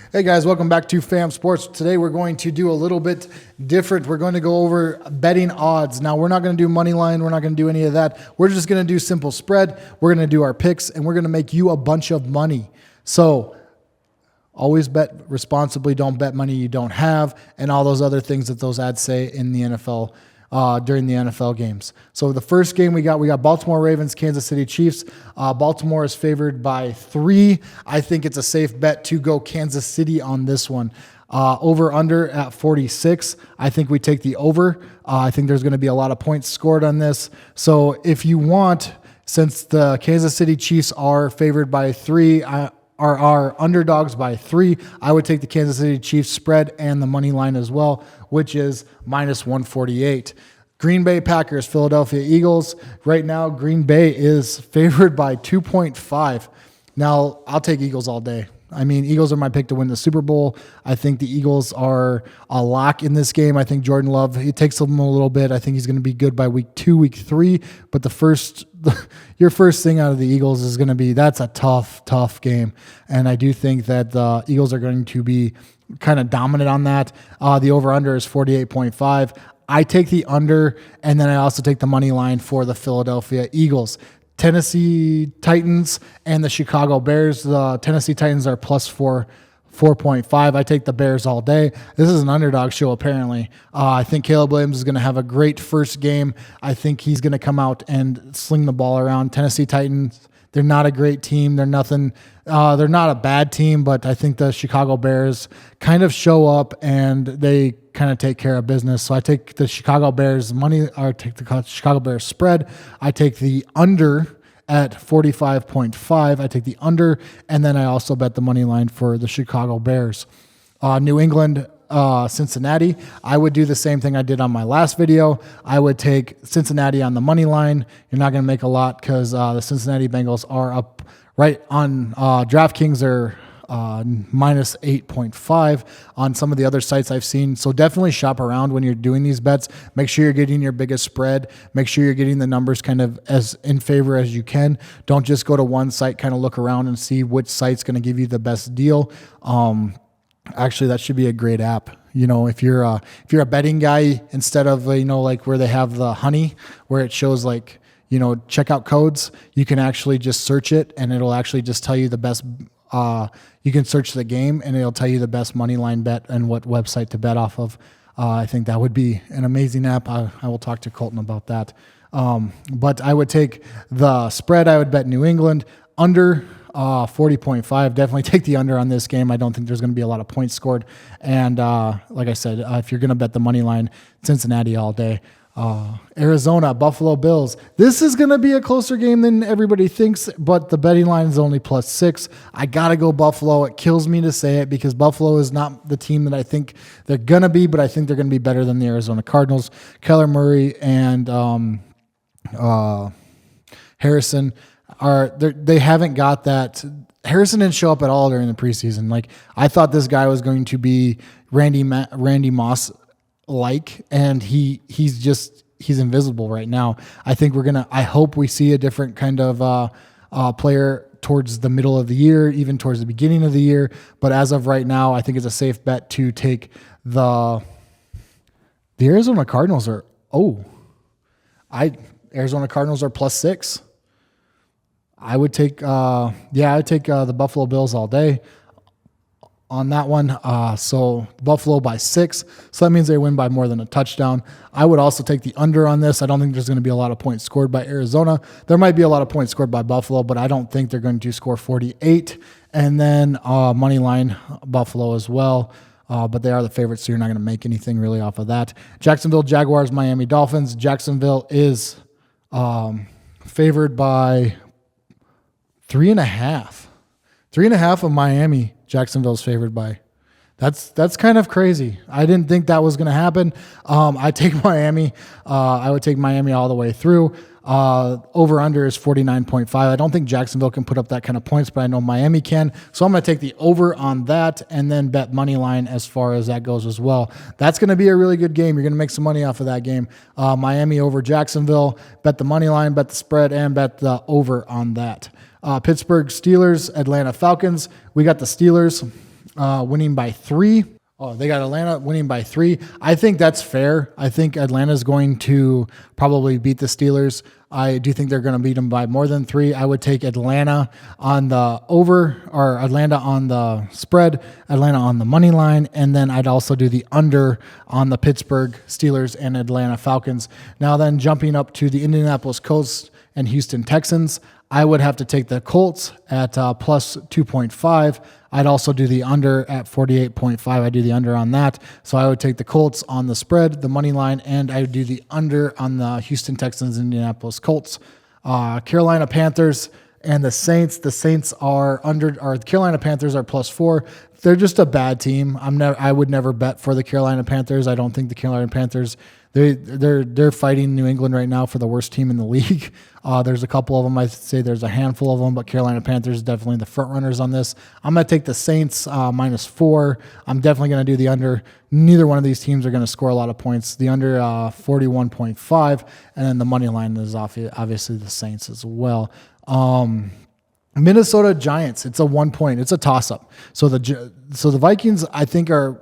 Hey guys, welcome back to Fam Sports. Today we're going to do a little bit different. We're going to go over betting odds. Now we're not going to do money line. We're not going to do any of that. We're just going to do simple spread. We're going to do our picks and we're going to make you a bunch of money. So always bet responsibly. Don't bet money you don't have and all those other things that those ads say in the NFL during the NFL games. So the first game we got Baltimore Ravens, Kansas City Chiefs. Baltimore is favored by 3. I think it's a safe bet to go Kansas City on this one. Over under at 46. I think we take the over. I think there's going to be a lot of points scored on this. So if you want, since the Kansas City Chiefs are favored by 3, are underdogs by 3. I would take the Kansas City Chiefs spread and the money line as well, which is minus 148. Green Bay Packers, Philadelphia Eagles. Right now, Green Bay is favored by 2.5. Now, I'll take Eagles all day. I mean, Eagles are my pick to win the Super Bowl. I think the Eagles are a lock in this game. I think Jordan Love, it takes them a little bit. I think he's going to be good by week 2, week 3. But your first thing out of the Eagles is going to be, that's a tough game. And I do think that the Eagles are going to be kind of dominant on that. The over-under is 48.5. I take the under, and then I also take the money line for the Philadelphia Eagles. Tennessee Titans and the Chicago Bears. The Tennessee Titans are plus 4.5. I take the Bears all day. This is an underdog show, apparently. I think Caleb Williams is going to have a great first game. I think he's going to come out and sling the ball around. Tennessee Titans, they're not a great team. They're nothing. They're not a bad team, but I think the Chicago Bears kind of show up and they kind of take care of business. So I take the Chicago Bears money, or take the Chicago Bears spread. I take the under at 45.5. I take the under, and then I also bet the money line for the Chicago Bears. New England, Cincinnati. I would do the same thing I did on my last video. I would take Cincinnati on the money line. You're not going to make a lot because the Cincinnati Bengals are up right on DraftKings. They're minus 8.5 on some of the other sites I've seen. So definitely shop around when you're doing these bets. Make sure you're getting your biggest spread. Make sure you're getting the numbers kind of as in favor as you can. Don't just go to one site, kind of look around and see which site's going to give you the best deal. Actually, that should be a great app. You know, if you're a betting guy, instead of, like where they have the honey, where it shows like, checkout codes, you can actually just search it and it'll actually just tell you the best. You can search the game and it'll tell you the best money line bet and what website to bet off of. I think that would be an amazing app. I will talk to Colton about that. But I would take the spread. I would bet New England under 40.5. Definitely take the under on this game. I don't think there's going to be a lot of points scored. And like I said, if you're going to bet the money line, Cincinnati all day. Arizona, Buffalo Bills. This is going to be a closer game than everybody thinks, but the betting line is only plus 6. I got to go Buffalo. It kills me to say it because Buffalo is not the team that I think they're going to be, but I think they're going to be better than the Arizona Cardinals. Kyler Murray and Harrison they haven't got that. Harrison didn't show up at all during the preseason. Like, I thought this guy was going to be Randy Moss and he's invisible right now. I think I hope we see a different kind of player towards the middle of the year, even towards the beginning of the year. But as of right now, I think it's a safe bet to take the Arizona Cardinals Arizona Cardinals are plus 6. I would take the Buffalo Bills all day on that one. So Buffalo by 6. So that means they win by more than a touchdown. I would also take the under on this. I don't think there's going to be a lot of points scored by Arizona. There might be a lot of points scored by Buffalo, but I don't think they're going to score 48. And then money line Buffalo as well. But they are the favorites, so you're not going to make anything really off of that. Jacksonville Jaguars, Miami Dolphins. Jacksonville is favored by 3.5. 3.5 of Miami. Jacksonville's favored by. That's kind of crazy. I didn't think that was going to happen. I take Miami. I would take Miami all the way through. Over under is 49.5. I don't think Jacksonville can put up that kind of points, but I know Miami can. So I'm going to take the over on that and then bet money line as far as that goes as well. That's going to be a really good game. You're going to make some money off of that game. Miami over Jacksonville. Bet the money line, bet the spread, and bet the over on that. Pittsburgh Steelers, Atlanta Falcons. We got the Steelers. winning by 3. Oh, they got Atlanta winning by 3. I think that's fair. I think Atlanta's going to probably beat the Steelers. I do think they're going to beat them by more than 3. I would take Atlanta on the over, or Atlanta on the spread, Atlanta on the money line, and then I'd also do the under on the Pittsburgh Steelers and Atlanta Falcons. Now then, jumping up to the Indianapolis Colts and Houston Texans, I would have to take the Colts at plus 2.5. I'd also do the under at 48.5. I do the under on that. So I would take the Colts on the spread, the money line, and I would do the under on the Houston Texans, Indianapolis Colts. Carolina Panthers and the Saints. The Saints are under, or the Carolina Panthers are plus 4. They're just a bad team. I would never bet for the Carolina Panthers. I don't think the Carolina Panthers, they're fighting New England right now for the worst team in the league. There's a couple of them. I'd say there's a handful of them, but Carolina Panthers is definitely the front runners on this. I'm going to take the Saints minus 4. I'm definitely going to do the under. Neither one of these teams are going to score a lot of points. The under 41.5, and then the money line is obviously the Saints as well. Minnesota Giants. It's a 1 point. It's a toss up. So the Vikings, I think, are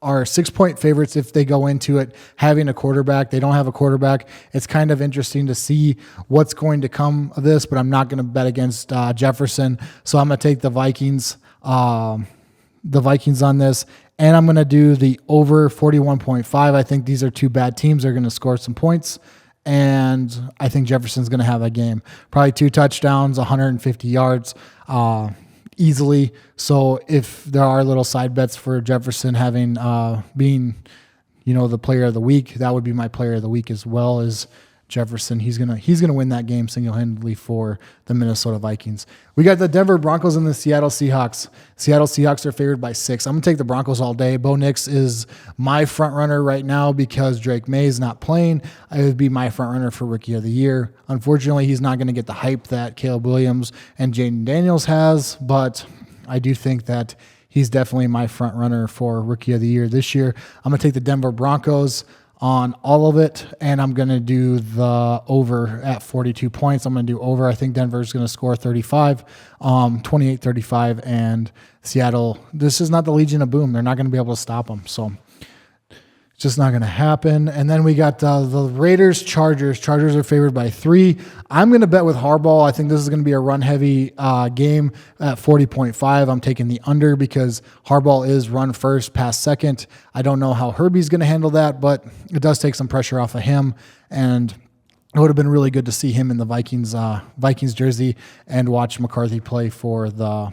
6-point favorites if they go into it having a quarterback. They don't have a quarterback. It's kind of interesting to see what's going to come of this, but I'm not going to bet against Jefferson. So I'm going to take the Vikings on this, and I'm going to do the over 41.5. I think these are two bad teams. They're going to score some points, and I think Jefferson's going to have a game. Probably 2 touchdowns, 150 yards. Easily. So if there are little side bets for Jefferson having being, the player of the week, that would be my player of the week as well as Jefferson. He's gonna win that game single-handedly for the Minnesota Vikings. We got the Denver Broncos and the Seattle Seahawks. Seattle Seahawks are favored by 6. I'm gonna take the Broncos all day. Bo Nix is my front runner right now because Drake May is not playing. It would be my front runner for Rookie of the Year. Unfortunately, he's not gonna get the hype that Caleb Williams and Jaden Daniels has, but I do think that he's definitely my front runner for Rookie of the Year this year. I'm gonna take the Denver Broncos on all of it, and I'm going to do the over at 42 points. I'm going to do over. I think Denver's going to score 35, 28-35, and Seattle, this is not the Legion of Boom. They're not going to be able to stop them, so it's just not going to happen. And then we got the Raiders, Chargers. Chargers are favored by 3. I'm going to bet with Harbaugh. I think this is going to be a run-heavy game at 40.5. I'm taking the under because Harbaugh is run first, pass second. I don't know how Herbie's going to handle that, but it does take some pressure off of him. And it would have been really good to see him in the Vikings jersey and watch McCarthy play for the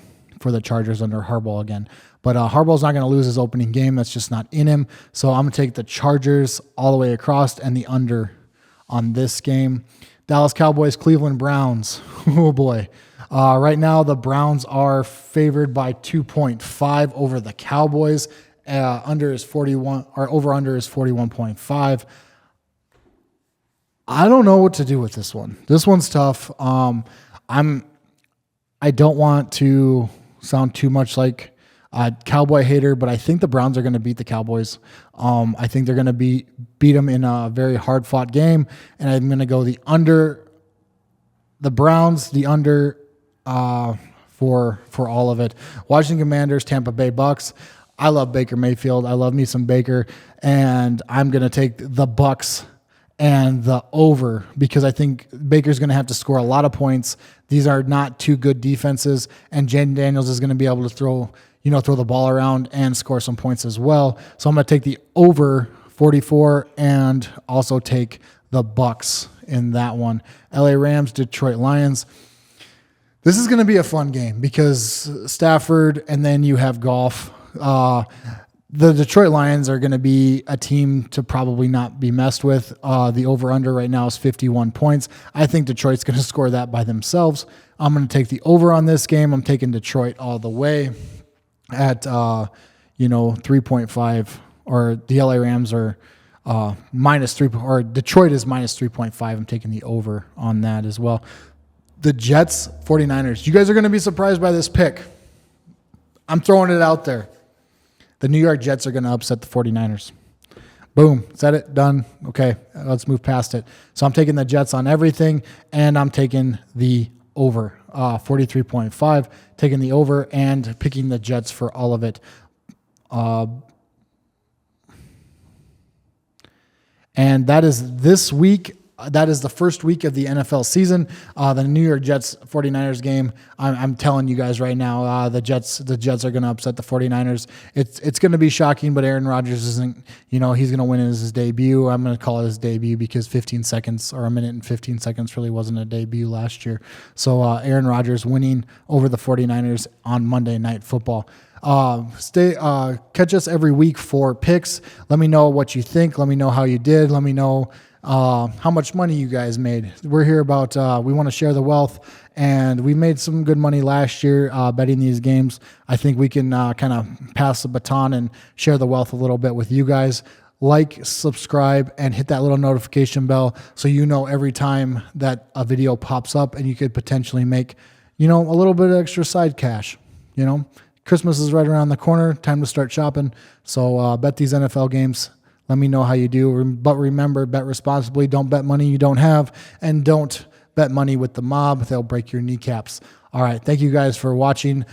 Chargers under Harbaugh again. But Harbaugh's not going to lose his opening game. That's just not in him. So I'm going to take the Chargers all the way across and the under on this game. Dallas Cowboys, Cleveland Browns. Oh, boy. Right now, the Browns are favored by 2.5 over the Cowboys. Under is 41, or over-under is 41.5. I don't know what to do with this one. This one's tough. I don't want to sound too much like Cowboy hater, but I think the Browns are going to beat the Cowboys. I think they're going to beat them in a very hard-fought game, and I'm going to go the under. The Browns, the under for all of it. Washington Commanders, Tampa Bay Bucks. I love Baker Mayfield. I love me some Baker, and I'm going to take the Bucks and the over because I think Baker's going to have to score a lot of points. These are not two good defenses, and Jaden Daniels is going to be able to throw the ball around and score some points as well. So I'm going to take the over 44 and also take the Bucks in that one. LA Rams, Detroit Lions. This is going to be a fun game because Stafford and then you have Goff. The Detroit Lions are going to be a team to probably not be messed with. The over-under right now is 51 points. I think Detroit's going to score that by themselves. I'm going to take the over on this game. I'm taking Detroit all the way at 3.5, or the LA Rams are minus 3, or Detroit is minus 3.5. I'm taking the over on that as well. The Jets, 49ers. You guys are going to be surprised by this pick. I'm throwing it out there. The New York Jets are going to upset the 49ers. Boom. Said it. Done. Okay. Let's move past it. So I'm taking the Jets on everything, and I'm taking the over 43.5, taking the over and picking the Jets for all of it. And that is this week. That is the first week of the NFL season. The New York Jets 49ers game. I'm telling you guys right now, the Jets are going to upset the 49ers. It's going to be shocking, but Aaron Rodgers isn't, he's going to win as his debut. I'm going to call it his debut because 15 seconds or a minute and 15 seconds really wasn't a debut last year. So Aaron Rodgers winning over the 49ers on Monday Night Football. Catch us every week for picks. Let me know what you think. Let me know how you did. Let me know how much money you guys made. We're here about, we want to share the wealth, and we made some good money last year betting these games. I think we can kind of pass the baton and share the wealth a little bit with you guys. Like, subscribe, and hit that little notification bell so you know every time that a video pops up, and you could potentially make, a little bit of extra side cash. Christmas is right around the corner. Time to start shopping. So bet these NFL games. Let me know how you do. But remember, bet responsibly. Don't bet money you don't have. And don't bet money with the mob. They'll break your kneecaps. All right. Thank you guys for watching.